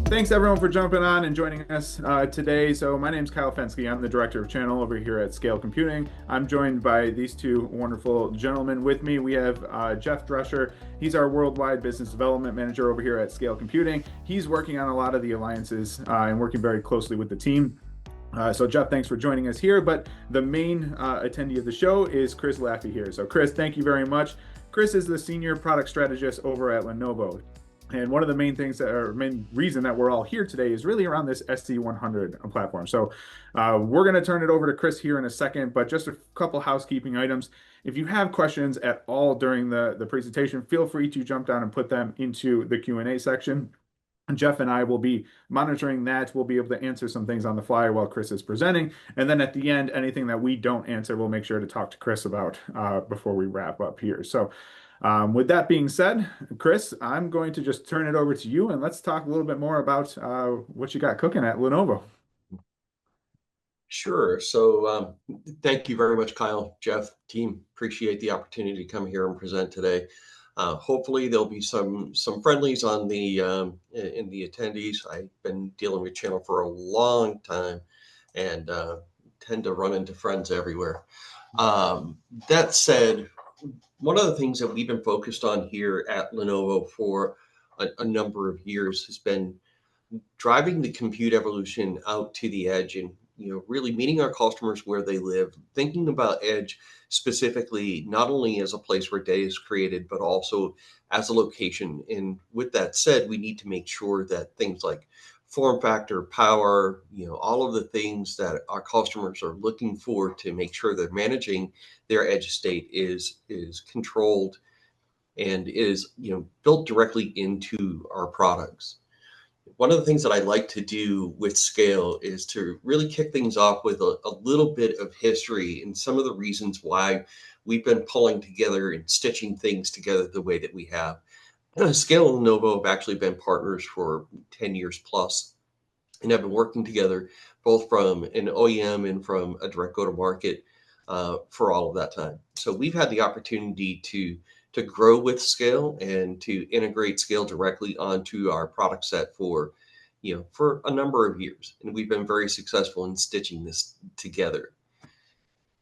Thanks everyone for jumping on and joining us today. So my name is Kyle Fensky. I'm the director of channel over here at Scale Computing. I'm joined by these two wonderful gentlemen with me. We have Jeff Drescher. He's our worldwide business development manager over here at Scale Computing. He's working on a lot of the alliances and working very closely with the team. So Jeff, thanks for joining us here. But the main attendee of the show is Chris Laffey here. So Chris, thank you very much. Chris is the senior product strategist over at Lenovo. And one of the main things main reason that we're all here today is really around this SE100 platform. So we're going to turn it over to Chris here in a second, but just a couple housekeeping items. If you have questions at all during the presentation, feel free to jump down and put them into the Q&A section. And Jeff and I will be monitoring that. We'll be able to answer some things on the fly while Chris is presenting. And then at the end, anything that we don't answer, we'll make sure to talk to Chris about before we wrap up here. So with that being said, Chris, I'm going to just turn it over to you and let's talk a little bit more about what you got cooking at Lenovo. Sure. So thank you very much, Kyle, Jeff, team. Appreciate the opportunity to come here and present today. Hopefully there'll be some friendlies on the in the attendees. I've been dealing with channel for a long time and tend to run into friends everywhere. That said, one of the things that we've been focused on here at Lenovo for a number of years has been driving the compute evolution out to the edge and really meeting our customers where they live, thinking about edge specifically, not only as a place where data is created, but also as a location. And with that said, we need to make sure that things like form factor, power, all of the things that our customers are looking for to make sure they're managing their edge state is controlled and is built directly into our products. One of the things that I like to do with Scale is to really kick things off with a little bit of history and some of the reasons why we've been pulling together and stitching things together the way that we have. Scale and Lenovo have actually been partners for 10 years plus and have been working together both from an OEM and from a direct go-to-market for all of that time. So we've had the opportunity to grow with Scale and to integrate Scale directly onto our product set for a number of years. And we've been very successful in stitching this together.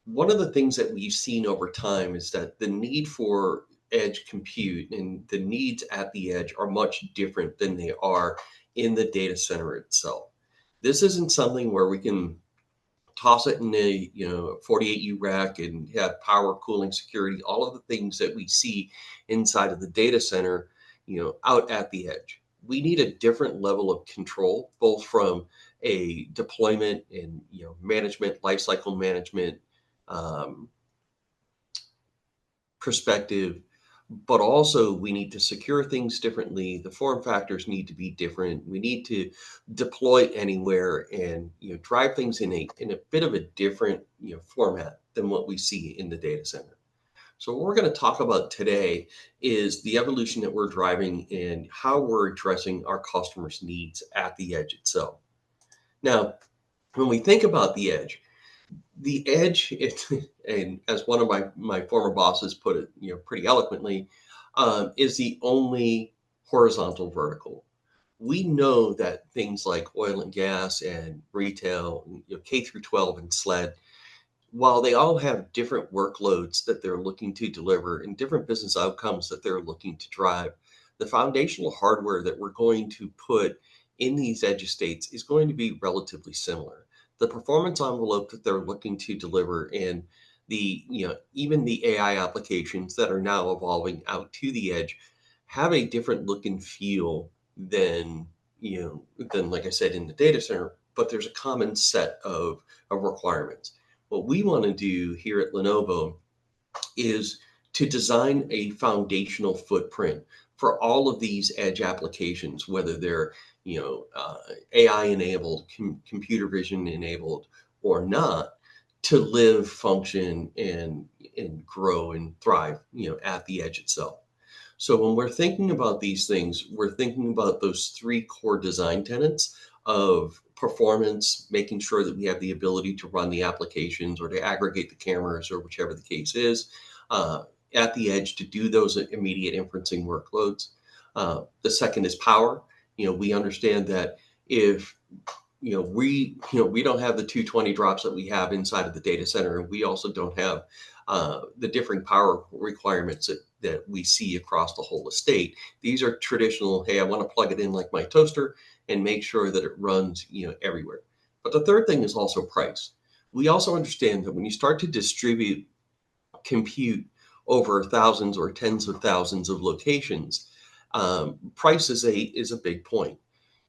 One of the things that we've seen over time is that the need for edge compute and the needs at the edge are much different than they are in the data center itself. This isn't something where we can toss it in a 48U rack and have power, cooling, security, all of the things that we see inside of the data center, out at the edge. We need a different level of control, both from a deployment and management, lifecycle management perspective, but also we need to secure things differently. The form factors need to be different. We need to deploy anywhere and drive things in a bit of a different format than what we see in the data center. So what we're going to talk about today is the evolution that we're driving and how we're addressing our customers' needs at the edge itself. Now, when we think about the edge, and as one of my former bosses put it, pretty eloquently, is the only horizontal vertical. We know that things like oil and gas and retail, K through 12 and SLED, while they all have different workloads that they're looking to deliver and different business outcomes that they're looking to drive, the foundational hardware that we're going to put in these edge estates is going to be relatively similar. The performance envelope that they're looking to deliver and the even the AI applications that are now evolving out to the edge have a different look and feel than like I said in the data center, but there's a common set of requirements. What we want to do here at Lenovo is to design a foundational footprint for all of these edge applications, whether they're AI enabled, computer vision enabled or not, to live, function, and grow and thrive, at the edge itself. So when we're thinking about these things, we're thinking about those three core design tenets of performance, making sure that we have the ability to run the applications or to aggregate the cameras or whichever the case is, at the edge to do those immediate inferencing workloads. The second is power. We understand that if we don't have the 220 drops that we have inside of the data center, and we also don't have the differing power requirements that we see across the whole estate. These are traditional, hey, I want to plug it in like my toaster and make sure that it runs everywhere. But the third thing is also price. We also understand that when you start to distribute compute over thousands or tens of thousands of locations, price is a big point.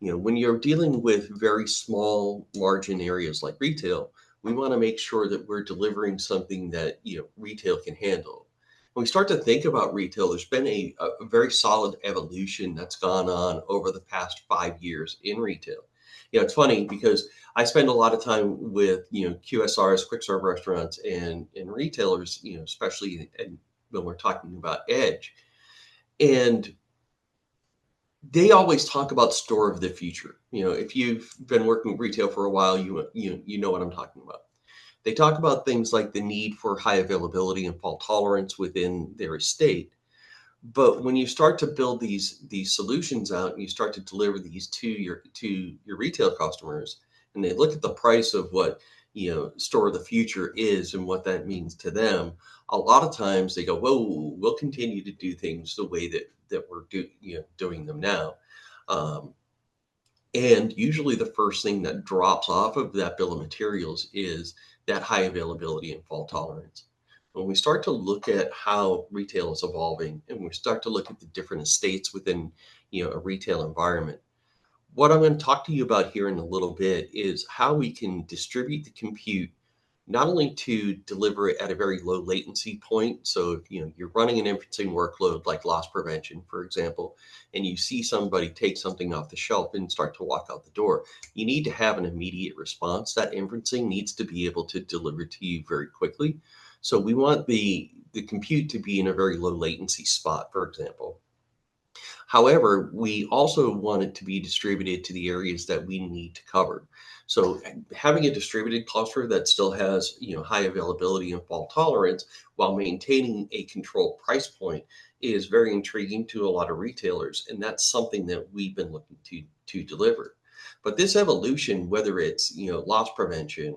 When you're dealing with very small margin areas like retail, we want to make sure that we're delivering something that retail can handle. When we start to think about retail, there's been a very solid evolution that's gone on over the past 5 years in retail. It's funny because I spend a lot of time with QSRs, quick serve restaurants, and retailers, especially when we're talking about edge, and they always talk about store of the future. If you've been working retail for a while, you know what I'm talking about. They talk about things like the need for high availability and fault tolerance within their estate. But when you start to build these solutions out and you start to deliver these to your retail customers, and they look at the price of what store of the future is and what that means to them, a lot of times they go, "Whoa, we'll continue to do things the way that we're doing them now." And usually the first thing that drops off of that bill of materials is that high availability and fault tolerance. When we start to look at how retail is evolving and we start to look at the different estates within a retail environment, what I'm going to talk to you about here in a little bit is how we can distribute the compute not only to deliver it at a very low latency point. So if you're running an inferencing workload like loss prevention, for example, and you see somebody take something off the shelf and start to walk out the door, you need to have an immediate response. That inferencing needs to be able to deliver to you very quickly. So we want the compute to be in a very low latency spot, for example. However, we also want it to be distributed to the areas that we need to cover. So having a distributed cluster that still has high availability and fault tolerance while maintaining a controlled price point is very intriguing to a lot of retailers, and that's something that we've been looking to deliver. But this evolution, whether it's loss prevention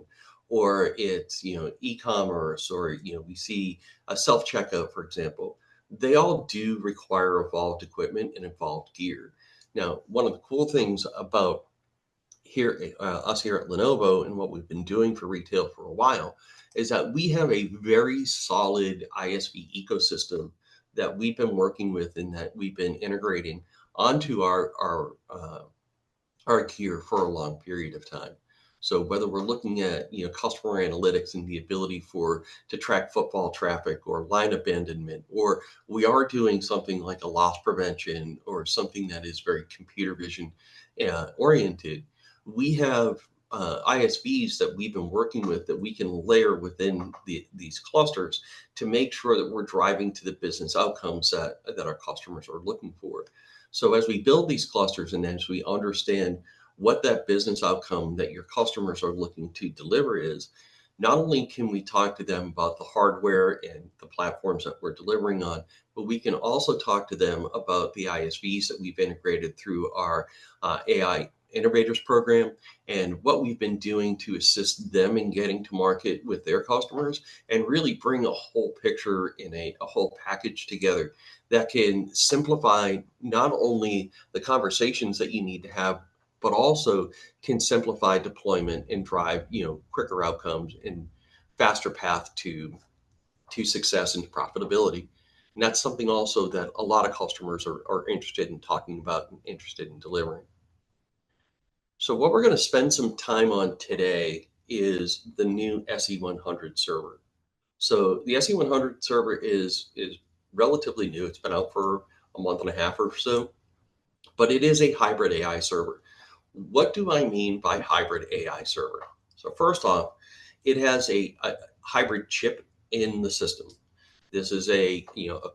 or it's e-commerce, or we see a self-checkout, for example, they all do require evolved equipment and evolved gear. Now, one of the cool things about us here at Lenovo and what we've been doing for retail for a while is that we have a very solid ISV ecosystem that we've been working with and that we've been integrating onto our gear for a long period of time. So whether we're looking at customer analytics and the ability to track footfall traffic or line abandonment, or we are doing something like a loss prevention or something that is very computer vision oriented, we have ISVs that we've been working with that we can layer within these clusters to make sure that we're driving to the business outcomes that our customers are looking for. So as we build these clusters and as we understand what that business outcome that your customers are looking to deliver is, not only can we talk to them about the hardware and the platforms that we're delivering on, but we can also talk to them about the ISVs that we've integrated through our AI Innovators program and what we've been doing to assist them in getting to market with their customers and really bring a whole picture in a whole package together that can simplify not only the conversations that you need to have, but also can simplify deployment and drive quicker outcomes and faster path to success and profitability. And that's something also that a lot of customers are interested in talking about and interested in delivering. So what we're going to spend some time on today is the new SE100 server. So the SE100 server is relatively new. It's been out for a month and a half or so, but it is a hybrid AI server. What do I mean by hybrid AI server? So first off, it has a hybrid chip in the system. This is a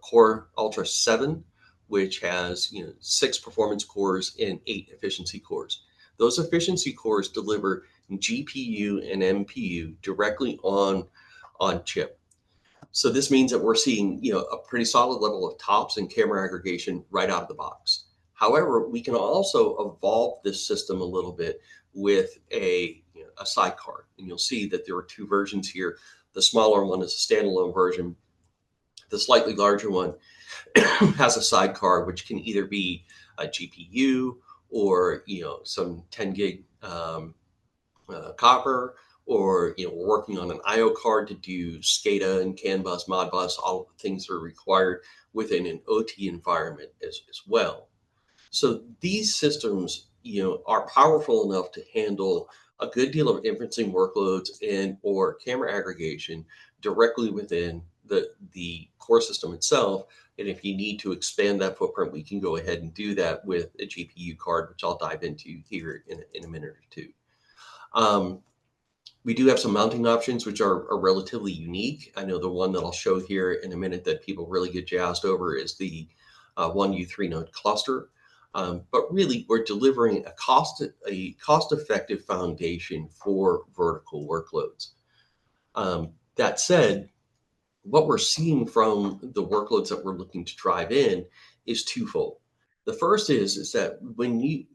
Core Ultra 7, which has 6 performance cores and 8 efficiency cores. Those efficiency cores deliver GPU and MPU directly on chip. So this means that we're seeing, a pretty solid level of TOPS and camera aggregation right out of the box. However, we can also evolve this system a little bit with a sidecar. And you'll see that there are two versions here. The smaller one is a standalone version. The slightly larger one has a sidecar, which can either be a GPU or, some 10 gig copper, or we're working on an IO card to do SCADA and CAN bus, Modbus, all of the things that are required within an OT environment as well. So these systems, are powerful enough to handle a good deal of inferencing workloads and or camera aggregation directly within the core system itself. And if you need to expand that footprint, we can go ahead and do that with a GPU card, which I'll dive into here in a minute or two. We do have some mounting options, which are relatively unique. I know the one that I'll show here in a minute that people really get jazzed over is the 1U3 node cluster. But really, we're delivering a cost-effective foundation for vertical workloads. That said, what we're seeing from the workloads that we're looking to drive in is twofold. The first is that when you,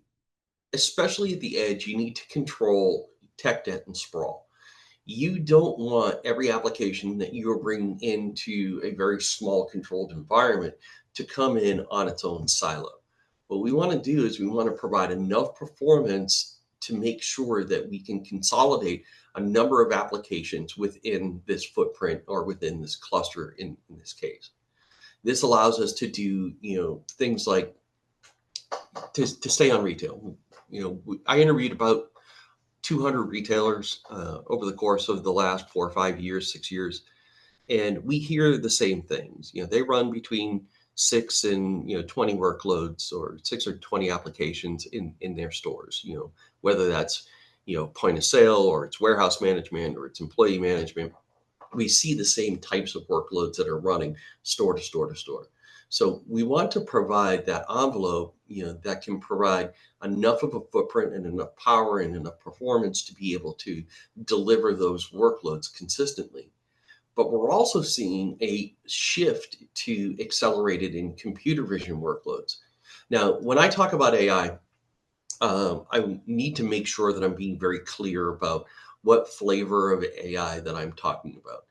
especially at the edge, you need to control tech debt and sprawl. You don't want every application that you are bringing into a very small controlled environment to come in on its own silo. What we want to do is we want to provide enough performance to make sure that we can consolidate a number of applications within this footprint or within this cluster in this case. This allows us to do, things like to stay on retail. I interviewed about 200 retailers over the course of the last 4 or 5 years, 6 years, and we hear the same things. They run between 6 and 20 workloads, or 6 or 20 applications in their stores. Whether that's point of sale, or it's warehouse management, or it's employee management. We see the same types of workloads that are running store to store to store. So we want to provide that envelope, that can provide enough of a footprint and enough power and enough performance to be able to deliver those workloads consistently. But we're also seeing a shift to accelerated and computer vision workloads. Now, when I talk about AI, I need to make sure that I'm being very clear about what flavor of AI that I'm talking about.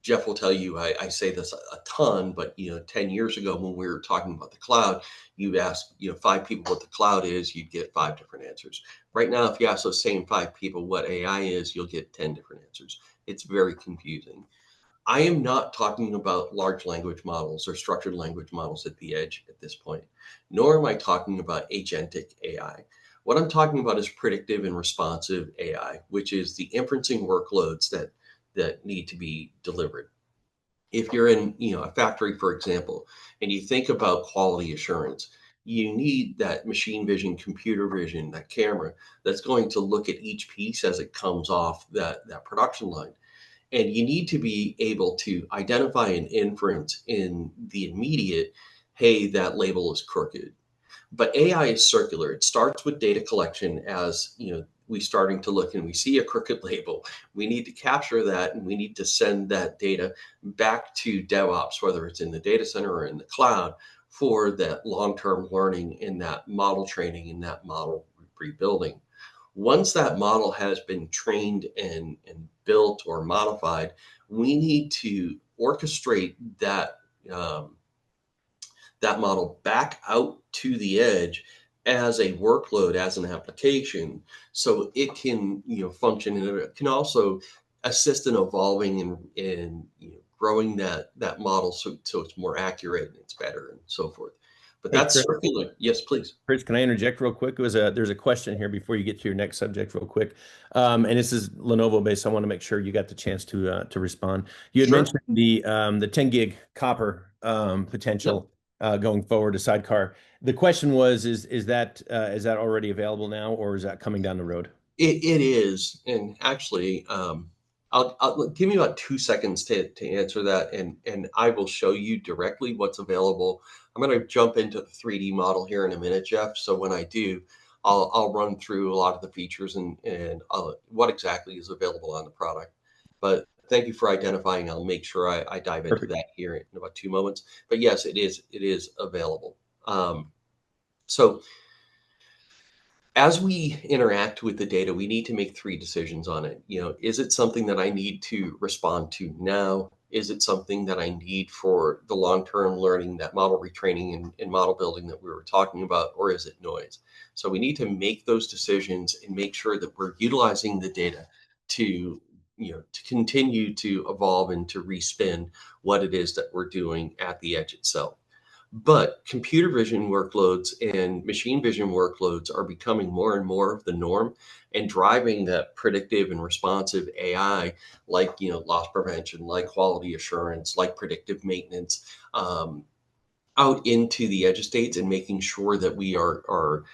Jeff will tell you, I say this a ton, but 10 years ago when we were talking about the cloud, you ask 5 people what the cloud is, you'd get 5 different answers. Right now, if you ask those same 5 people what AI is, you'll get 10 different answers. It's very confusing. I am not talking about large language models or structured language models at the edge at this point, nor am I talking about agentic AI. What I'm talking about is predictive and responsive AI, which is the inferencing workloads that need to be delivered. If you're in a factory, for example, and you think about quality assurance, you need that machine vision, computer vision, that camera that's going to look at each piece as it comes off that production line. And you need to be able to identify an inference in the immediate, hey, that label is crooked. But AI is circular. It starts with data collection. As we starting to look and we see a crooked label, we need to capture that, and we need to send that data back to DevOps, whether it's in the data center or in the cloud, for that long-term learning and that model training and that model rebuilding. Once that model has been trained and built or modified, we need to orchestrate that that model back out to the edge as a workload, as an application, so it can function, and it can also assist in evolving and growing that model so it's more accurate and it's better and so forth. But Hey, that's Chris, circular. Yes, please. Chris, can I interject real quick? There's a question here before you get to your next subject real quick. And this is Lenovo based. So I want to make sure you got the chance to respond. You had Sure. mentioned the 10 gig copper potential going forward to sidecar. The question was, is that already available now, or is that coming down the road? It is, and actually, I'll give me about 2 seconds to answer that, and I will show you directly what's available. I'm going to jump into the 3D model here in a minute, Jeff. So when I do, I'll run through a lot of the features and what exactly is available on the product. But thank you for identifying. I'll make sure I dive into Perfect. that here in about 2 moments. But yes, it is available. So as we interact with the data, we need to make 3 decisions on it. Is it something that I need to respond to now? Is it something that I need for the long-term learning, that model retraining and model building that we were talking about, or is it noise? So we need to make those decisions and make sure that we're utilizing the data to, to continue to evolve and to respin what it is that we're doing at the edge itself. But computer vision workloads and machine vision workloads are becoming more and more of the norm and driving that predictive and responsive AI, like loss prevention, like quality assurance, like predictive maintenance, out into the edge estates and making sure that we are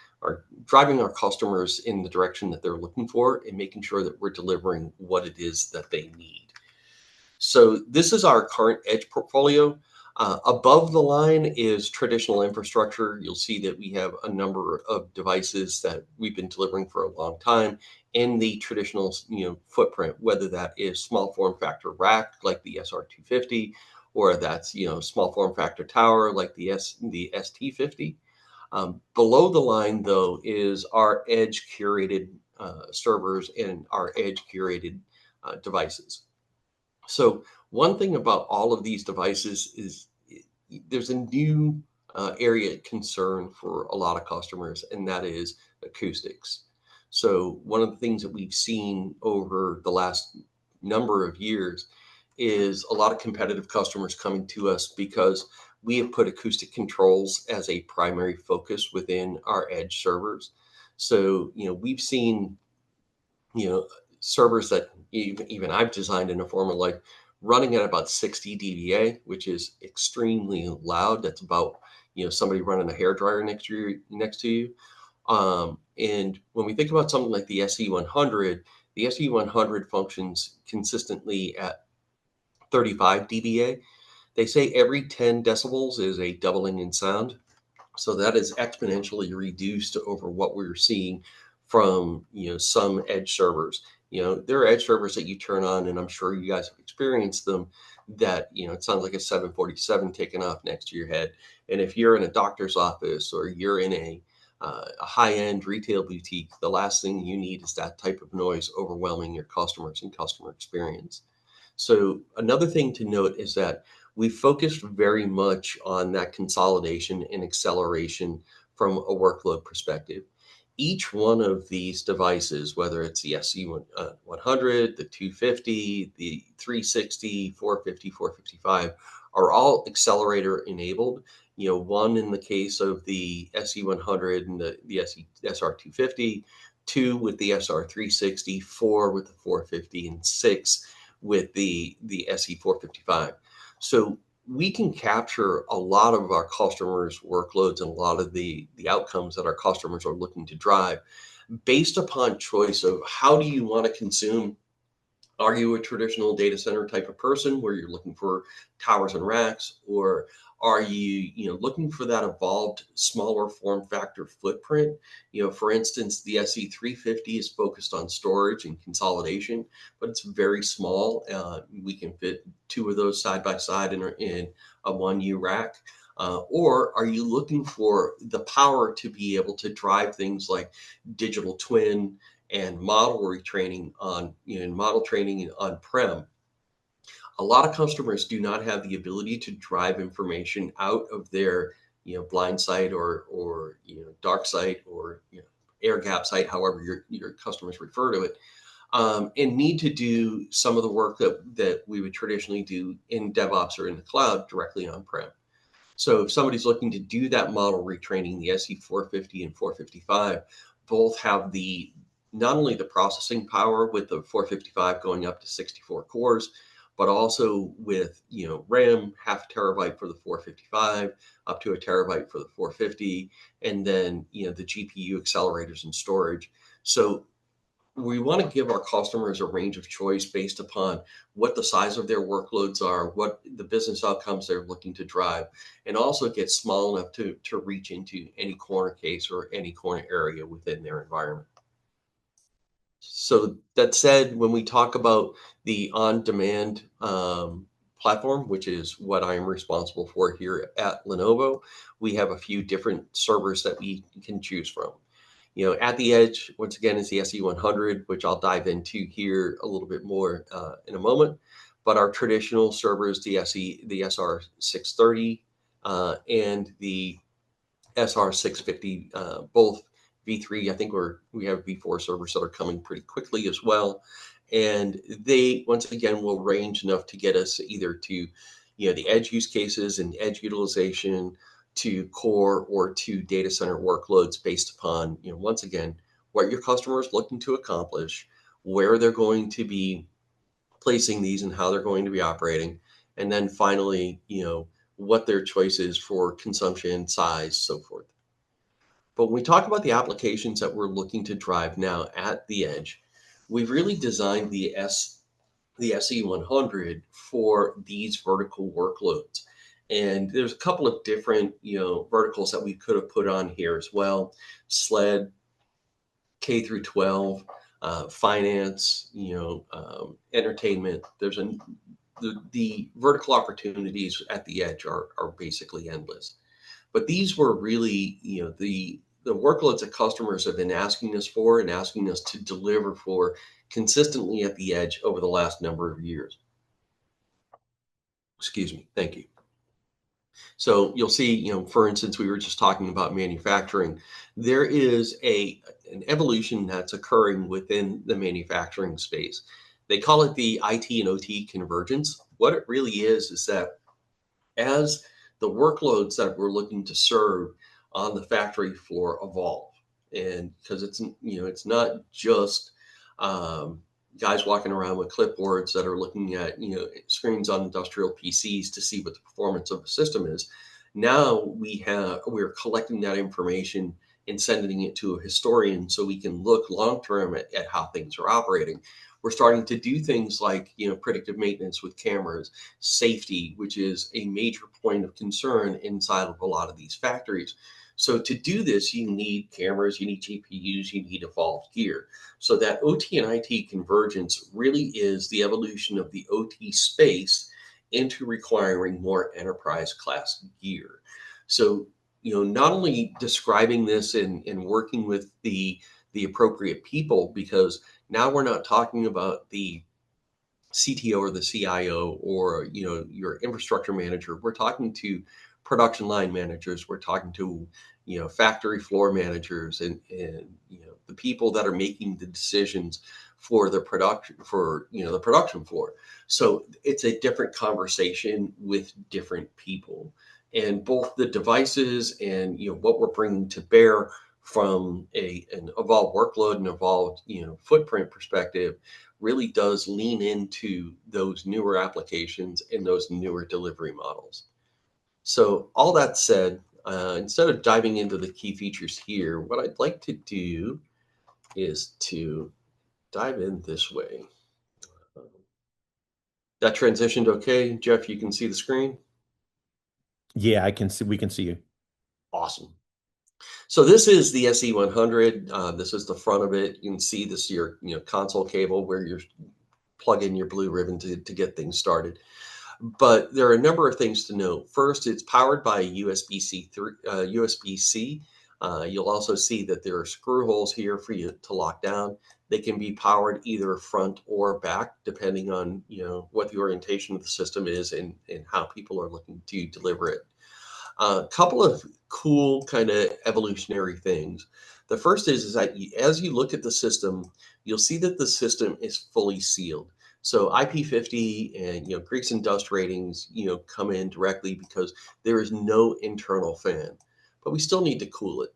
driving our customers in the direction that they're looking for and making sure that we're delivering what it is that they need. So this is our current edge portfolio. Above the line is traditional infrastructure. You'll see that we have a number of devices that we've been delivering for a long time in the traditional footprint, whether that is small form factor rack like the SR250, or that's small form factor tower like the ST50. Below the line, though, is our edge curated servers and our edge curated devices. So one thing about all of these devices is there's a new area of concern for a lot of customers, and that is acoustics. So one of the things that we've seen over the last number of years is a lot of competitive customers coming to us because we have put acoustic controls as a primary focus within our edge servers. So, we've seen, servers that even I've designed in a form of like running at about 60 dBA, which is extremely loud. That's about somebody running a hairdryer next to you. And when we think about something like the SE100, the SE100 functions consistently at 35 dBA. They say every 10 decibels is a doubling in sound. So that is exponentially reduced over what we're seeing from some edge servers. There are edge servers that you turn on, and I'm sure you guys have experienced them, that it sounds like a 747 taking off next to your head. And if you're in a doctor's office or you're in a high-end retail boutique, the last thing you need is that type of noise overwhelming your customers and customer experience. So another thing to note is that we focused very much on that consolidation and acceleration from a workload perspective. Each one of these devices, whether it's the SE100, the 250, the 360, 450, 455, are all accelerator enabled. One in the case of the SE100 and the SR250, 2 with the SR360, 4 with the 450, and 6 with the SE455. So we can capture a lot of our customers' workloads and a lot of the outcomes that our customers are looking to drive based upon choice of how do you want to consume. Are you a traditional data center type of person where you're looking for towers and racks, or are you looking for that evolved smaller form factor footprint? For instance, the SE350 is focused on storage and consolidation, but it's very small. We can fit 2 of those side by side in a 1U rack. Or are you looking for the power to be able to drive things like digital twin and model retraining model training on-prem? A lot of customers do not have the ability to drive information out of their blind site or dark site or air gap site, however your customers refer to it, and need to do some of the work that we would traditionally do in DevOps or in the cloud directly on-prem. So if somebody's looking to do that model retraining, the SE450 and 455 both have not only the processing power with the 455 going up to 64 cores, but also with RAM, half a terabyte for the 455, up to a terabyte for the 450, and then the GPU accelerators and storage. So we want to give our customers a range of choice based upon what the size of their workloads are, what the business outcomes they're looking to drive, and also get small enough to reach into any corner case or any corner area within their environment. So that said, when we talk about the on-demand platform, which is what I am responsible for here at Lenovo, we have a few different servers that we can choose from. You know, at the edge, once again, is the SE100, which I'll dive into here a little bit more in a moment. But our traditional servers, the SR630 and the SR650, both V3. I think we have V4 servers that are coming pretty quickly as well. And they, once again, will range enough to get us either to, the edge use cases and edge utilization, to core or to data center workloads based upon, once again, what your customer is looking to accomplish, where they're going to be placing these and how they're going to be operating. And then finally, what their choice is for consumption, size, so forth. But when we talk about the applications that we're looking to drive now at the edge, we've really designed the SE100 for these vertical workloads. And there's a couple of different, verticals that we could have put on here as well. SLED, K through 12, finance, entertainment. The vertical opportunities at the edge are basically endless. But these were really, the workloads that customers have been asking us for and asking us to deliver for consistently at the edge over the last number of years. Excuse me. Thank you. So you'll see, for instance, we were just talking about manufacturing. There is an evolution that's occurring within the manufacturing space. They call it the IT and OT convergence. What it really is that as the workloads that we're looking to serve on the factory floor evolve, and because it's not just guys walking around with clipboards that are looking at screens on industrial PCs to see what the performance of the system is. Now we're collecting that information and sending it to a historian so we can look long term at how things are operating. We're starting to do things like predictive maintenance with cameras, safety, which is a major point of concern inside of a lot of these factories. So to do this, you need cameras, you need GPUs, you need evolved gear. So that OT and IT convergence really is the evolution of the OT space into requiring more enterprise class gear. So, not only describing this and working with the appropriate people, because now we're not talking about the CTO or the CIO or your infrastructure manager. We're talking to production line managers. We're talking to factory floor managers and the people that are making the decisions for the production the production floor. So it's a different conversation with different people, and both the devices and what we're bringing to bear from an evolved workload and evolved footprint perspective really does lean into those newer applications and those newer delivery models. So all that said, instead of diving into the key features here, what I'd like to do is to dive in this way. That transitioned okay? Jeff, you can see the screen? Yeah, we can see you. Awesome. So this is the SE100. This is the front of it. You can see this your console cable where you plug in your blue ribbon to get things started. But there are a number of things to note. First, it's powered by USB-C. You'll also see that there are screw holes here for you to lock down. They can be powered either front or back, depending on what the orientation of the system is and how people are looking to deliver it. A couple of cool kind of evolutionary things. The first is that as you look at the system, you'll see that the system is fully sealed. So IP50 and grease and dust ratings come in directly because there is no internal fan, but we still need to cool it.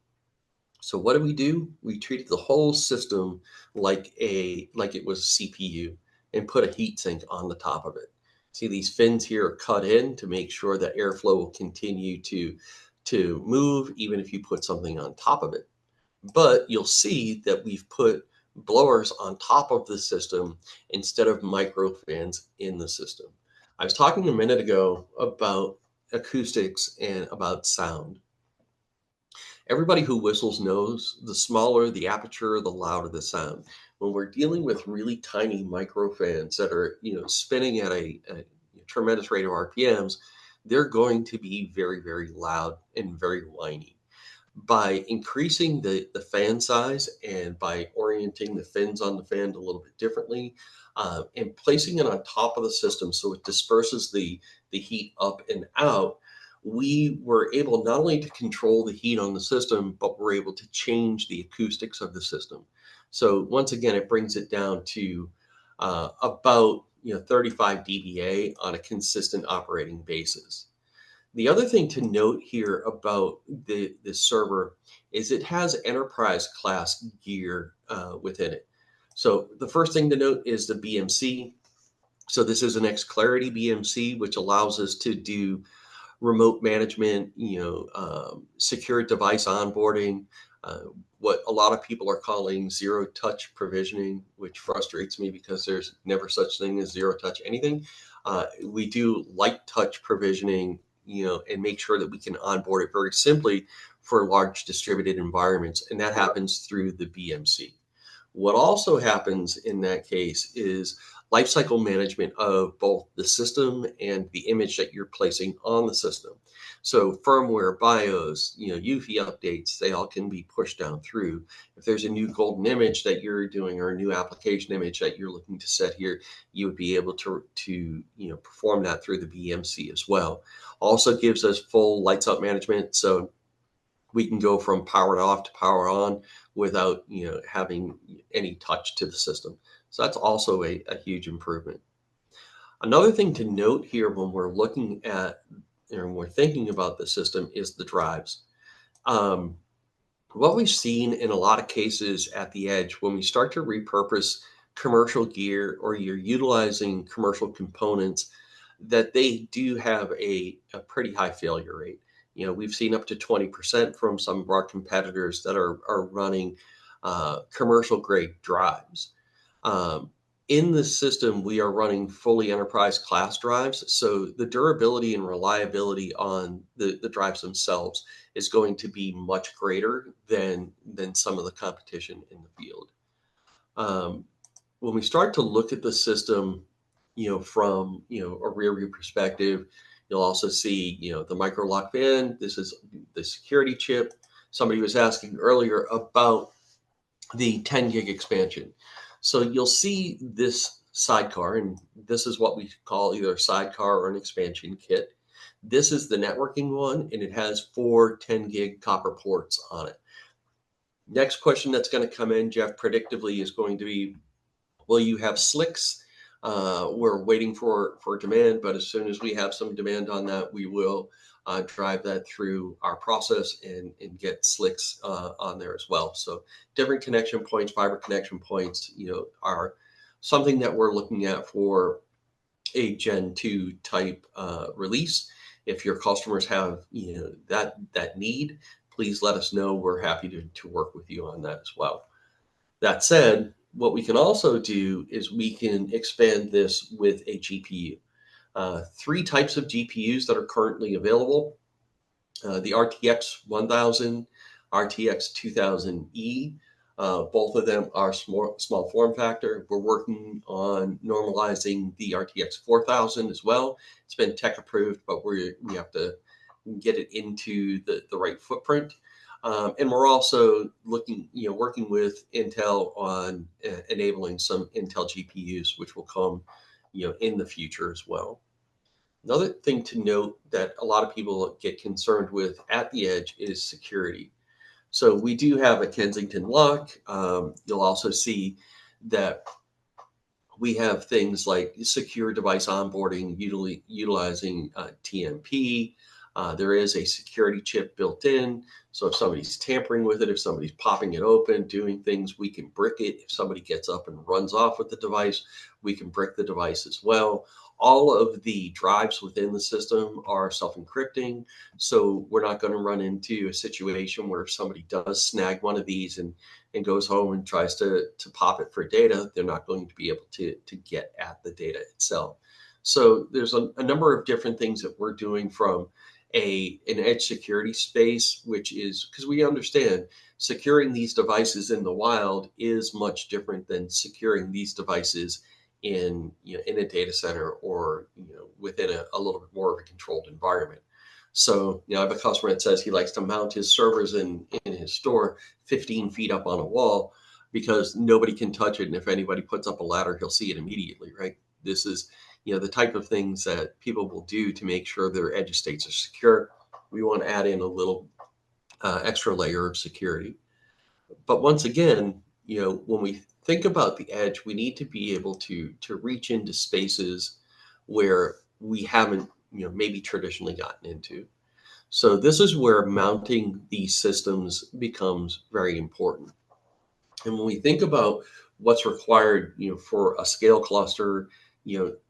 So what do? We treated the whole system like it was a CPU and put a heat sink on the top of it. See, these fins here are cut in to make sure that airflow will continue to move even if you put something on top of it. But you'll see that we've put blowers on top of the system instead of micro fans in the system. I was talking a minute ago about acoustics and about sound. Everybody who whistles knows the smaller the aperture, the louder the sound. when we're dealing with really tiny micro fans that are, spinning at a tremendous rate of RPMs, they're going to be very, very loud and very whiny. By increasing the fan size and by orienting the fins on the fan a little bit differently, and placing it on top of the system so it disperses the heat up and out, we were able not only to control the heat on the system, but we're able to change the acoustics of the system. So once again, it brings it down to about 35 dBA on a consistent operating basis. The other thing to note here about this server is it has enterprise class gear within it. So the first thing to note is the BMC. So this is an Xclarity BMC, which allows us to do remote management, secure device onboarding, what a lot of people are calling zero touch provisioning, which frustrates me because there's never such thing as zero touch anything. We do light touch provisioning, and make sure that we can onboard it very simply for large distributed environments. And that happens through the BMC. What also happens in that case is lifecycle management of both the system and the image that you're placing on the system. So firmware, BIOS, UEFI updates, they all can be pushed down through. If there's a new golden image that you're doing or a new application image that you're looking to set here, you would be able to perform that through the BMC as well. Also gives us full lights out management. So we can go from powered off to power on without having any touch to the system. So that's also a huge improvement. Another thing to note here when we're looking at and we're thinking about the system is the drives. What we've seen in a lot of cases at the edge, when we start to repurpose commercial gear or you're utilizing commercial components, that they do have a pretty high failure rate. We've seen up to 20% from some of our competitors that are running commercial grade drives. In the system, we are running fully enterprise class drives. So the durability and reliability on the drives themselves is going to be much greater than some of the competition in the field. When we start to look at the system, from, a rear view perspective, you'll also see, the micro lock fan. This is the security chip. Somebody was asking earlier about the 10 gig expansion. So you'll see this sidecar, and this is what we call either a sidecar or an expansion kit. This is the networking one, and it has 4 10 gig copper ports on it. Next question that's going to come in, Jeff, predictably is going to be, will you have slicks? We're waiting for demand, but as soon as we have some demand on that, we will drive that through our process and get slicks on there as well. So different connection points, fiber connection points, are something that we're looking at for a Gen 2 type release. If your customers have that need, please let us know. We're happy to work with you on that as well. That said, what we can also do is we can expand this with a GPU. 3 types of GPUs that are currently available. The RTX 1000, RTX 2000E. Both of them are small form factor. We're working on normalizing the RTX 4000 as well. It's been tech approved, but we have to get it into the right footprint. And we're also working with Intel on enabling some Intel GPUs, which will come, in the future as well. Another thing to note that a lot of people get concerned with at the edge is security. So we do have a Kensington lock. You'll also see that we have things like secure device onboarding, utilizing TMP. There is a security chip built in. So if somebody's tampering with it, if somebody's popping it open, doing things, we can brick it. If somebody gets up and runs off with the device, we can brick the device as well. All of the drives within the system are self-encrypting. So we're not going to run into a situation where if somebody does snag one of these and goes home and tries to pop it for data, they're not going to be able to get at the data itself. So there's a number of different things that we're doing from an edge security space, which is because we understand securing these devices in the wild is much different than securing these devices in in a data center or within a little bit more of a controlled environment. So I have a customer that says he likes to mount his servers in his store 15 feet up on a wall because nobody can touch it, and if anybody puts up a ladder, he'll see it immediately, right? This is the type of things that people will do to make sure their edge estates are secure. We want to add in a little extra layer of security. But once again, when we think about the edge, we need to be able to reach into spaces where we haven't maybe traditionally gotten into. So this is where mounting these systems becomes very important. And when we think about what's required, for a scale cluster,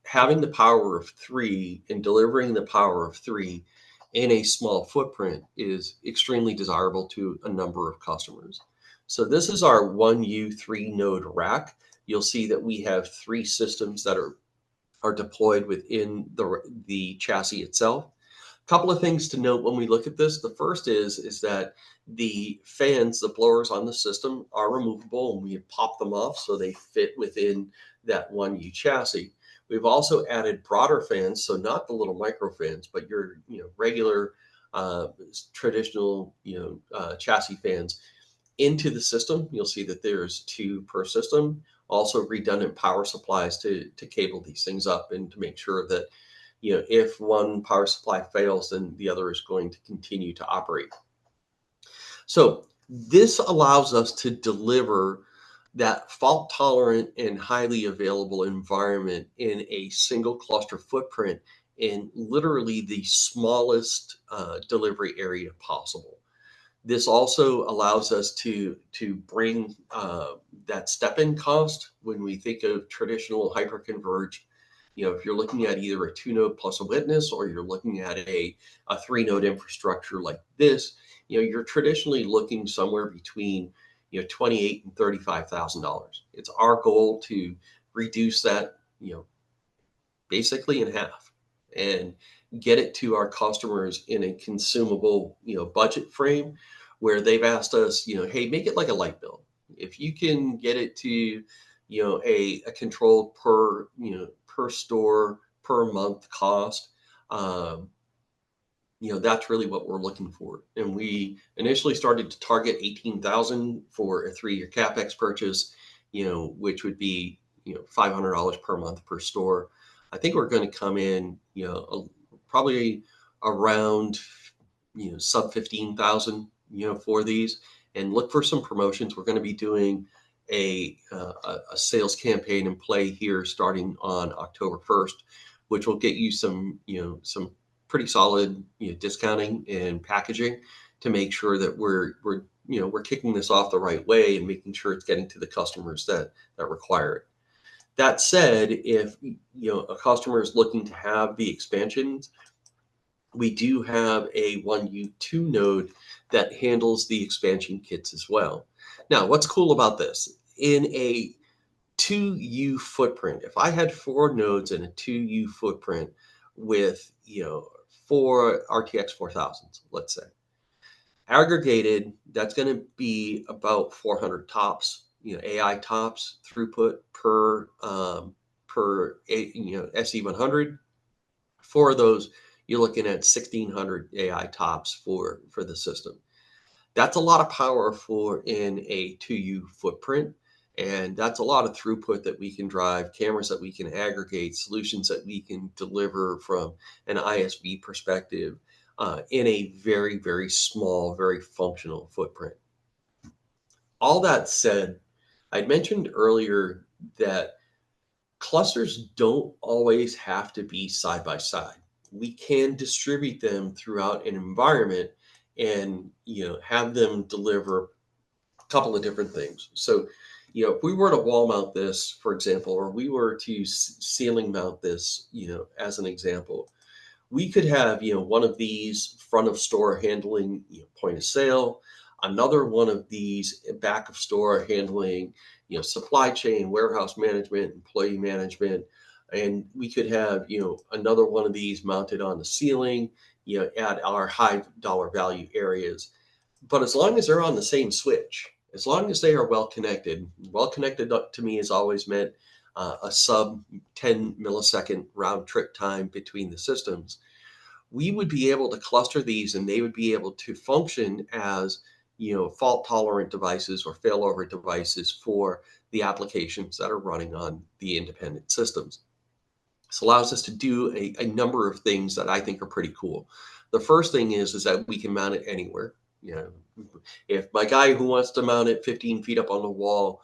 having the power of 3 and delivering the power of 3 in a small footprint is extremely desirable to a number of customers. So this is our 1U 3-node rack. You'll see that we have 3 systems that are deployed within the chassis itself. Couple of things to note when we look at this. The first is that the fans, the blowers on the system are removable, and we pop them off so they fit within that 1U chassis. We've also added broader fans, so not the little micro fans, but your regular traditional chassis fans into the system. You'll see that there's 2 per system. Also redundant power supplies to cable these things up and to make sure that if one power supply fails, then the other is going to continue to operate. So this allows us to deliver that fault tolerant and highly available environment in a single cluster footprint in literally the smallest delivery area possible. This also allows us to bring that step-in cost when we think of traditional hyperconverged. If you're looking at either a 2-node plus a witness, or you're looking at a 3-node infrastructure like this, you're traditionally looking somewhere between $28,000 and $35,000. It's our goal to reduce that basically in half and get it to our customers in a consumable budget frame where they've asked us, hey, make it like a light bill. If you can get it to a controlled per store per month cost, that's really what we're looking for. And we initially started to target 18,000 for a 3-year CapEx purchase, which would be $500 per month per store. I think we're going to come in probably around sub 15,000 for these, and look for some promotions. We're going to be doing a sales campaign in play here starting on October 1st, which will get you some pretty solid discounting and packaging to make sure that we're kicking this off the right way and making sure it's getting to the customers that require it. That said, if a customer is looking to have the expansions, we do have a 1U 2-node that handles the expansion kits as well. Now, what's cool about this? In a 2U footprint, if I had 4 nodes in a 2U footprint with 4 RTX 4000s, let's say, aggregated, that's going to be about 400 tops, AI tops throughput per SE100. 4 of those, you're looking at 1,600 AI tops for the system. That's a lot of power for in a 2U footprint. And that's a lot of throughput that we can drive, cameras that we can aggregate, solutions that we can deliver from an ISV perspective in a very, very small, very functional footprint. All that said, I mentioned earlier that clusters don't always have to be side by side. We can distribute them throughout an environment and have them deliver a couple of different things. So if we were to wall mount this, for example, or we were to ceiling mount this, as an example, we could have one of these front of store handling point of sale, another one of these back of store handling supply chain, warehouse management, employee management. And we could have, another one of these mounted on the ceiling, at our high dollar value areas. But as long as they're on the same switch, as long as they are well connected to me has always meant a sub 10 millisecond round trip time between the systems. We would be able to cluster these and they would be able to function as, fault tolerant devices or failover devices for the applications that are running on the independent systems. This allows us to do a number of things that I think are pretty cool. The first thing is that we can mount it anywhere. If my guy who wants to mount it 15 feet up on the wall,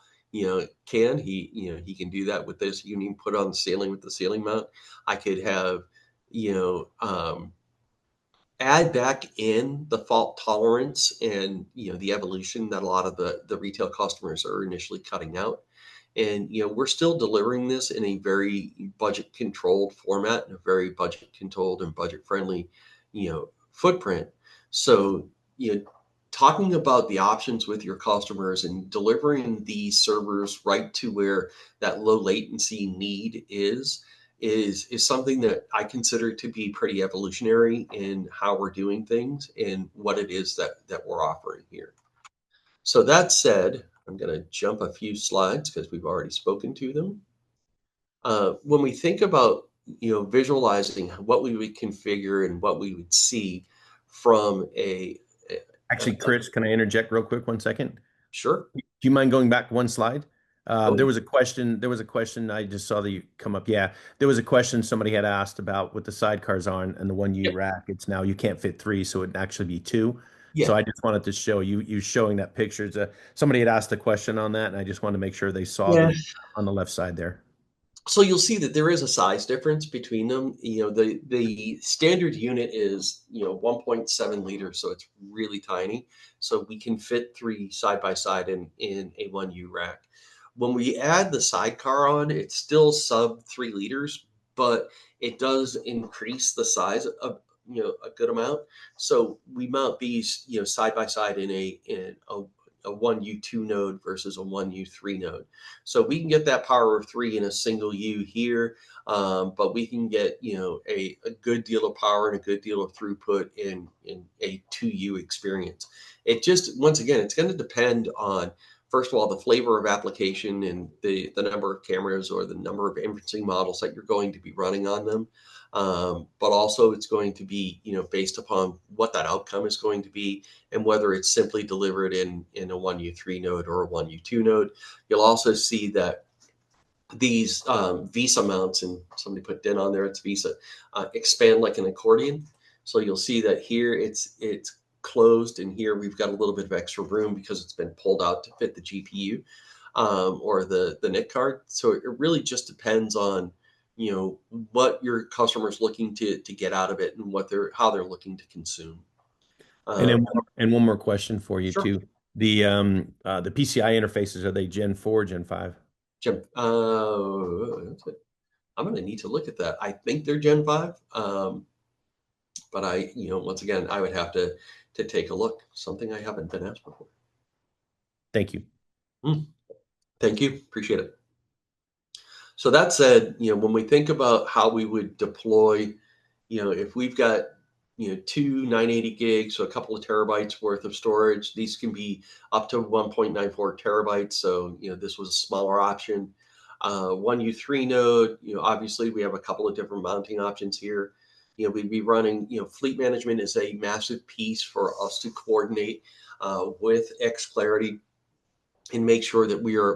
can he can do that with this. You can put it on the ceiling with the ceiling mount. I could have, add back in the fault tolerance and the evolution that a lot of the retail customers are initially cutting out. And we're still delivering this in a very budget controlled format and a very budget controlled and budget friendly footprint. So talking about the options with your customers and delivering these servers right to where that low latency need is something that I consider to be pretty evolutionary in how we're doing things and what it is that we're offering here. So that said, I'm going to jump a few slides because we've already spoken to them. When we think about visualizing what we would configure and what we would see from Actually, Chris, can I interject real quick 1 second? Sure. Do you mind going back one slide? There was a question. I just saw that you come up. Yeah, there was a question somebody had asked about with the sidecars on and the 1U rack. It's now you can't fit 3, so it'd actually be 2. Yeah. So I just wanted to show you showing that picture. Somebody had asked a question on that, and I just wanted to make sure they saw that on the left side there. So you'll see that there is a size difference between them. The standard unit is 1.7 liters, so it's really tiny. So we can fit 3 side by side in a 1U rack. When we add the sidecar on, it's still sub 3 liters, but it does increase the size of a good amount. So we mount these side by side in a 1U2 node versus a 1U3 node. So we can get that power of 3 in a single U here, but we can get a good deal of power and a good deal of throughput in a 2U experience. It just, once again, it's going to depend on, first of all, the flavor of application and the number of cameras or the number of inferencing models that you're going to be running on them. But also it's going to be, based upon what that outcome is going to be and whether it's simply delivered in a 1U3 node or a 1U2 node. You'll also see that these VESA mounts, and somebody put DIN on there, it's VESA, expand like an accordion. So you'll see that here it's closed, and here we've got a little bit of extra room because it's been pulled out to fit the GPU or the NIC card. So it really just depends on what your customer's looking to get out of it and how they're looking to consume. And one more question for you. Sure. Too. The PCI interfaces, are they Gen 4, Gen 5? I'm going to need to look at that. I think they're Gen 5. But once again, I would have to take a look. Something I haven't been asked before. Thank you. Thank you. Appreciate it. So that said, when we think about how we would deploy, if we've got, 2 980 gigs, so a couple of terabytes worth of storage, these can be up to 1.94 terabytes. So, this was a smaller option. 1U3 node, obviously we have a couple of different mounting options here. We'd be running, fleet management is a massive piece for us to coordinate with xClarity and make sure that we are,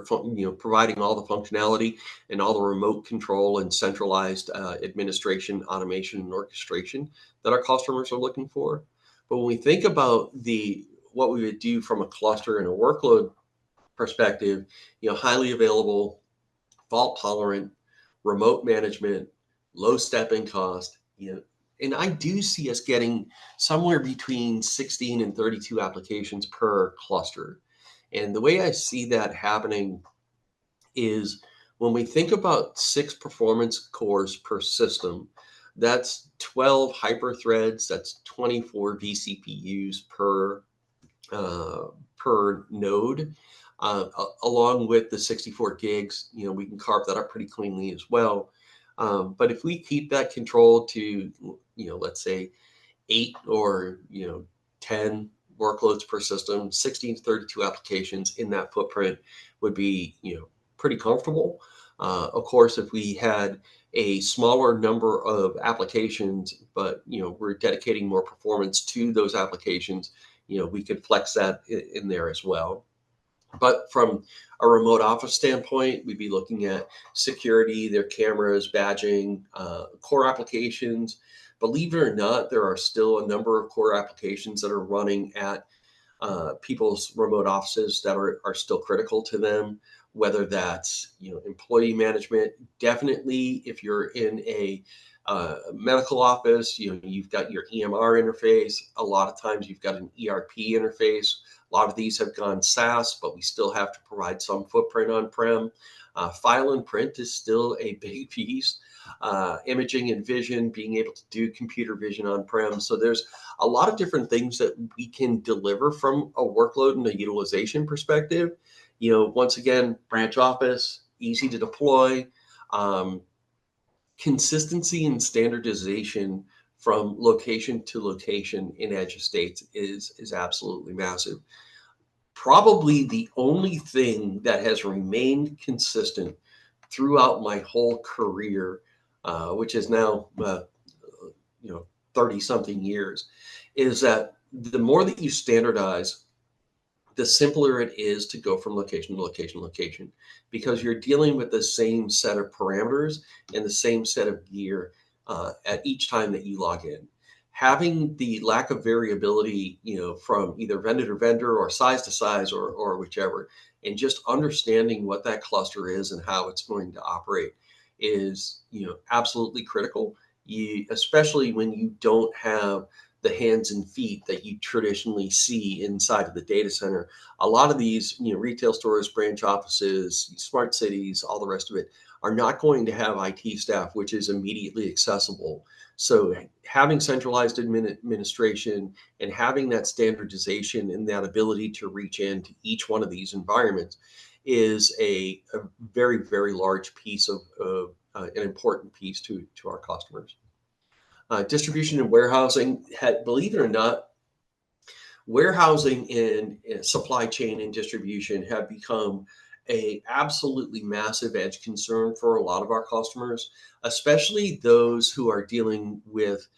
providing all the functionality and all the remote control and centralized administration, automation, and orchestration that our customers are looking for. But when we think about what we would do from a cluster and a workload perspective, highly available, fault tolerant, remote management, low stepping cost, and I do see us getting somewhere between 16 and 32 applications per cluster. And the way I see that happening is when we think about 6 performance cores per system, that's 12 hyper threads, that's 24 vCPUs per node, along with the 64 gigs. We can carve that up pretty cleanly as well. But if we keep that control to, let's say 8 or 10 workloads per system. 16 to 32 applications in that footprint would be pretty comfortable. Of course, if we had a smaller number of applications, but we're dedicating more performance to those applications, we could flex that in there as well. But from a remote office standpoint, we'd be looking at security, their cameras, badging, core applications. Believe it or not, there are still a number of core applications that are running at people's remote offices that are still critical to them, whether that's employee management. Definitely, if you're in a medical office, you've got your EMR interface. A lot of times you've got an ERP interface. A lot of these have gone SaaS, but we still have to provide some footprint on-prem. File and print is still a big piece. Imaging and vision, being able to do computer vision on-prem. So there's a lot of different things that we can deliver from a workload and a utilization perspective. Once again, branch office, easy to deploy. Consistency and standardization from location to location in edge estates is absolutely massive. Probably the only thing that has remained consistent throughout my whole career, which is now 30 something years, is that the more that you standardize, the simpler it is to go from location to location to location, because you're dealing with the same set of parameters and the same set of gear at each time that you log in. Having the lack of variability, from either vendor to vendor or size to size or whichever, and just understanding what that cluster is and how it's going to operate is, absolutely critical. Especially when you don't have the hands and feet that you traditionally see inside of the data center. A lot of these, retail stores, branch offices, smart cities, all the rest of it are not going to have IT staff, which is immediately accessible. So having centralized administration and having that standardization and that ability to reach into each one of these environments is a very, very large piece of an important piece to our customers. Distribution and warehousing, believe it or not, warehousing and supply chain and distribution have become a absolutely massive edge concern for a lot of our customers, especially those who are dealing with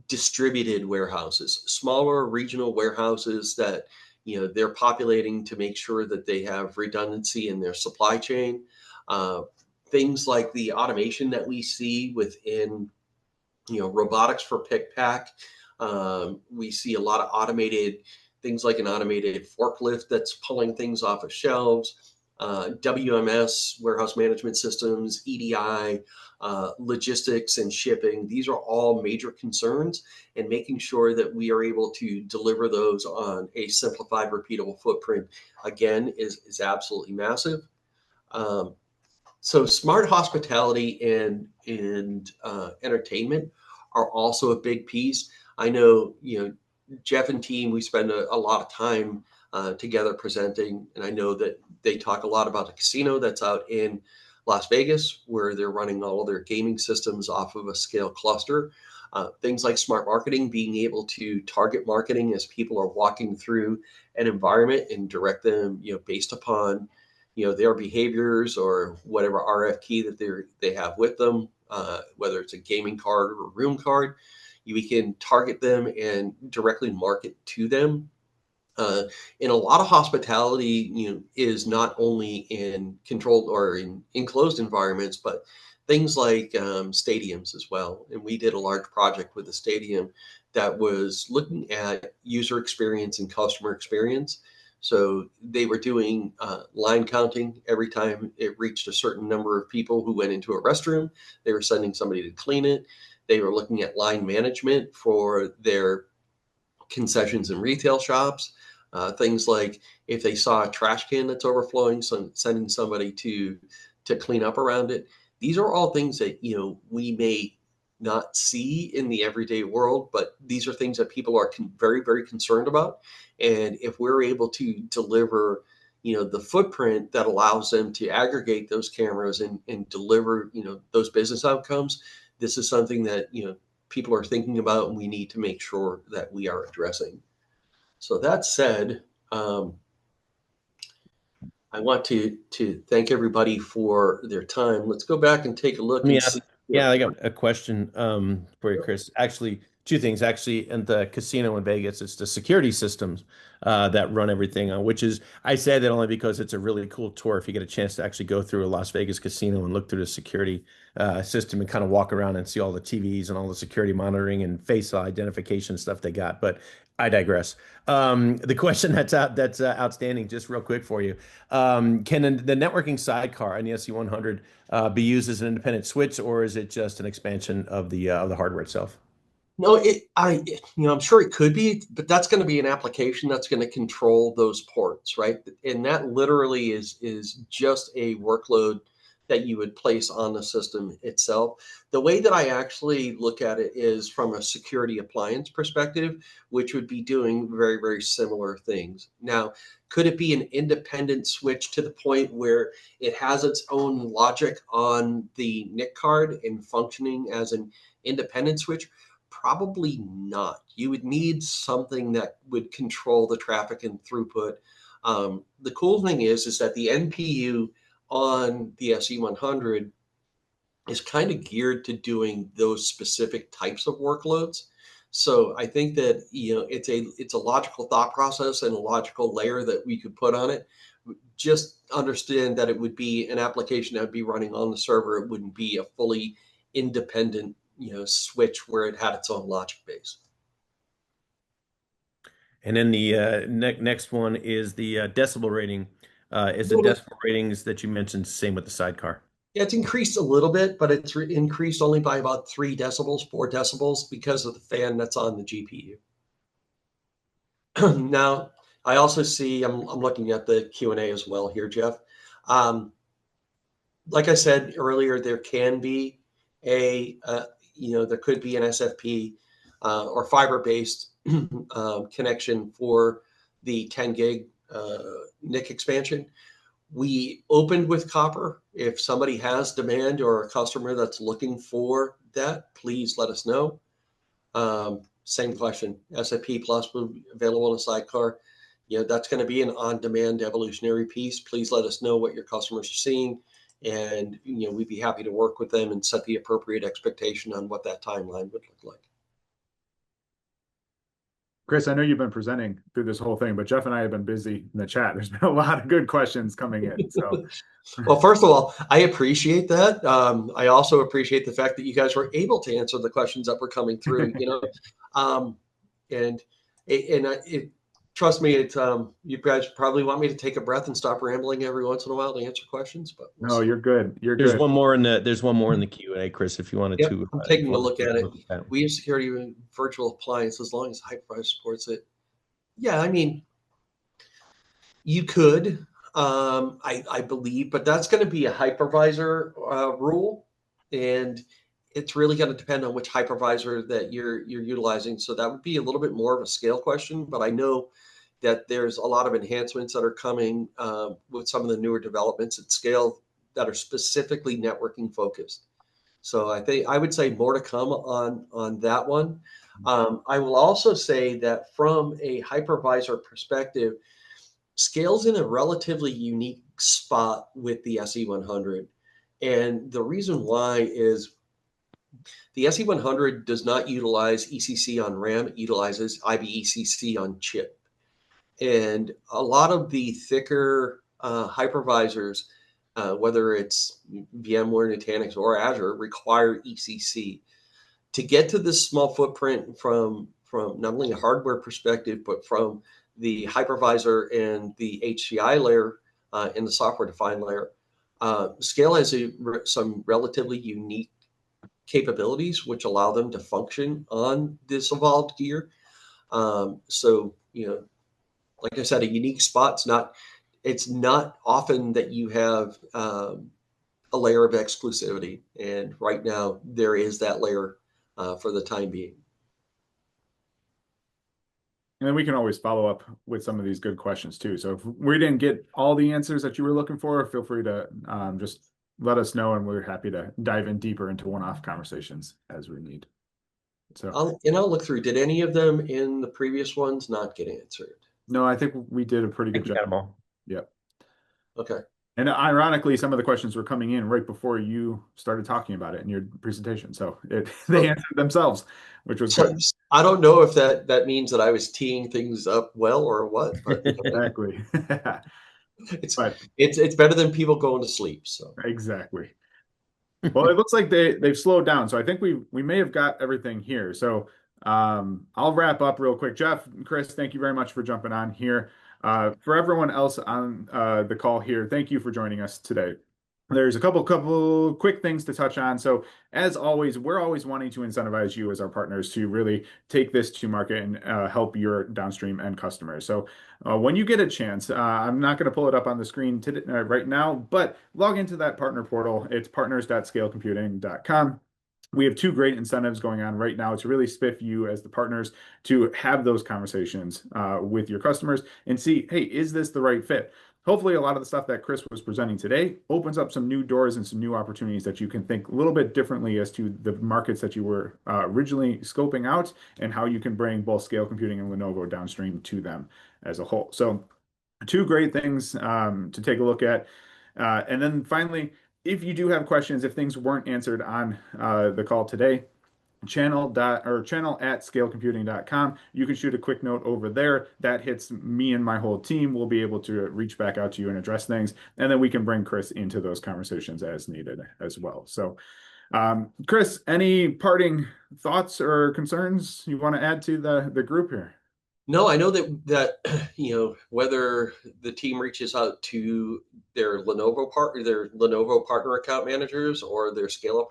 distributed warehouses, smaller regional warehouses that they're populating to make sure that they have redundancy in their supply chain. Things like the automation that we see within robotics for pick pack. We see a lot of automated things like an automated forklift that's pulling things off of shelves, WMS, warehouse management systems, EDI, logistics and shipping. These are all major concerns, and making sure that we are able to deliver those on a simplified, repeatable footprint, again, is absolutely massive. So smart hospitality and entertainment are also a big piece. I know, Jeff and team, we spend a lot of time together presenting, and I know that they talk a lot about a casino that's out in Las Vegas, where they're running all of their gaming systems off of a scale cluster. Things like smart marketing, being able to target marketing as people are walking through an environment and direct them, based upon their behaviors or whatever RF key that they have with them, whether it's a gaming card or a room card. We can target them and directly market to them. In a lot of hospitality, is not only in controlled or in enclosed environments, but things like stadiums as well. And we did a large project with a stadium that was looking at user experience and customer experience. So they were doing line counting every time it reached a certain number of people who went into a restroom. They were sending somebody to clean it. They were looking at line management for their concessions and retail shops. Things like if they saw a trash can that's overflowing, so sending somebody to clean up around it. These are all things that we may not see in the everyday world, but these are things that people are very, very concerned about. And if we're able to deliver, the footprint that allows them to aggregate those cameras and deliver, those business outcomes, this is something that, people are thinking about and we need to make sure that we are addressing. So that said, I want to thank everybody for their time. Let's go back and take a look and see. Yeah, I got a question for you, Chris. Actually, two things. Actually, in the casino in Vegas, it's the security systems that run everything on, which is, I say that only because it's a really cool tour. If you get a chance to actually go through a Las Vegas casino and look through the security system and kind of walk around and see all the TVs and all the security monitoring and face identification stuff they got. But I digress. The question that's outstanding, just real quick for you. Can the networking sidecar in the SE100 be used as an independent switch, or is it just an expansion of the hardware itself? No, I'm sure it could be, but that's going to be an application that's going to control those ports, right? And that literally is just a workload that you would place on the system itself. The way that I actually look at it is from a security appliance perspective, which would be doing very, very similar things. Now, could it be an independent switch to the point where it has its own logic on the NIC card and functioning as an independent switch? Probably not. You would need something that would control the traffic and throughput. The cool thing is that the NPU on the SE100 is kind of geared to doing those specific types of workloads. So I think that it's a logical thought process and a logical layer that we could put on it. Just understand that it would be an application that would be running on the server. It wouldn't be a fully independent switch where it had its own logic base. And then the next one is the decibel rating. Is the decibel ratings that you mentioned same with the sidecar? Yeah, it's increased a little bit, but it's increased only by about 3 decibels, 4 decibels because of the fan that's on the GPU. Now, I also see, I'm looking at the Q&A as well here, Jeff. Like I said earlier, there can be there could be an SFP or fiber-based connection for the 10 gig NIC expansion. We opened with copper. If somebody has demand or a customer that's looking for that, please let us know. Same question, SFP Plus will be available in a sidecar. That's going to be an on-demand evolutionary piece. Please let us know what your customers are seeing. And we'd be happy to work with them and set the appropriate expectation on what that timeline would look like. Chris, I know you've been presenting through this whole thing, but Jeff and I have been busy in the chat. There's been a lot of good questions coming in. So, well, first of all, I appreciate that. I also appreciate the fact that you guys were able to answer the questions that were coming through. Trust me, you guys probably want me to take a breath and stop rambling every once in a while to answer questions, but no, you're good. There's one more in the Q&A, Chris, if you wanted to. I'm taking a look at it. We have security in virtual appliance as long as HyperCore supports it. Yeah, I mean, you could, I believe, but that's going to be a hypervisor rule, and it's really going to depend on which hypervisor that you're utilizing. So that would be a little bit more of a scale question, but I know that there's a lot of enhancements that are coming with some of the newer developments at scale that are specifically networking focused. So I would say more to come on that one. I will also say that from a hypervisor perspective, Scale's in a relatively unique spot with the SE100. And the reason why is the SE100 does not utilize ECC on RAM, it utilizes IBECC on chip. And a lot of the thicker hypervisors, whether it's VMware, Nutanix, or Azure, require ECC. To get to this small footprint from not only a hardware perspective, but from the hypervisor and the HCI layer and the software-defined layer, Scale has some relatively unique capabilities which allow them to function on this evolved gear. So, like I said, a unique spot. It's not often that you have a layer of exclusivity, and right now there is that layer for the time being. And then we can always follow up with some of these good questions too. So if we didn't get all the answers that you were looking for, feel free to just let us know, and we're happy to dive in deeper into one-off conversations as we need. So I'll look through. Did any of them in the previous ones not get answered? no, I think we did a pretty I good think we got job. them all. Yep. Okay. And ironically, some of the questions were coming in right before you started talking about it in your presentation. So they answered themselves, which was So good. I don't know if that means that I was teeing things up well or what, but Exactly. it's But it's better than people going to sleep. So exactly. Well, it looks like they've slowed down. So I think we may have got everything here. So I'll wrap up real quick. Jeff, Chris, thank you very much for jumping on here. For everyone else on the call here, thank you for joining us today. There's a couple quick things to touch on. So as always, we're always wanting to incentivize you as our partners to really take this to market and help your downstream end customers. So when you get a chance, I'm not going to pull it up on the screen right now, but log into that partner portal. It's partners.scalecomputing.com. We have two great incentives going on right now to really spiff you as the partners to have those conversations with your customers and see, hey, is this the right fit? Hopefully, a lot of the stuff that Chris was presenting today opens up some new doors and some new opportunities that you can think a little bit differently as to the markets that you were originally scoping out and how you can bring both Scale Computing and Lenovo downstream to them as a whole. So two great things to take a look at. And then finally, if you do have questions, if things weren't answered on the call today, channel at scalecomputing.com. You can shoot a quick note over there. That hits me and my whole team. We'll be able to reach back out to you and address things. And then we can bring Chris into those conversations as needed as well. So Chris, any parting thoughts or concerns you want to add to the group here? no, I know that whether the team reaches out to their Lenovo partner account managers or their Scale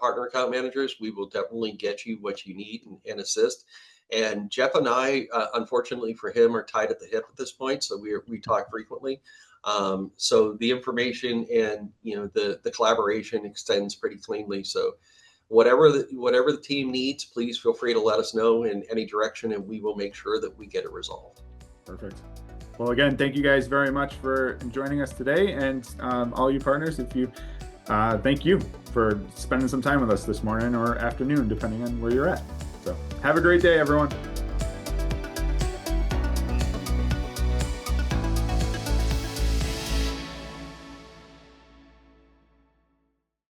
partner account managers, we will definitely get you what you need and assist. And Jeff and I, unfortunately for him, are tied at the hip at this point, so we talk frequently. So the information and the collaboration extends pretty cleanly. So whatever the team needs, please feel free to let us know in any direction, and we will make sure that we get it resolved. Perfect. Well, again, thank you guys very much for joining us today, and all you partners, thank you for spending some time with us this morning or afternoon, depending on where you're at. So have a great day, everyone.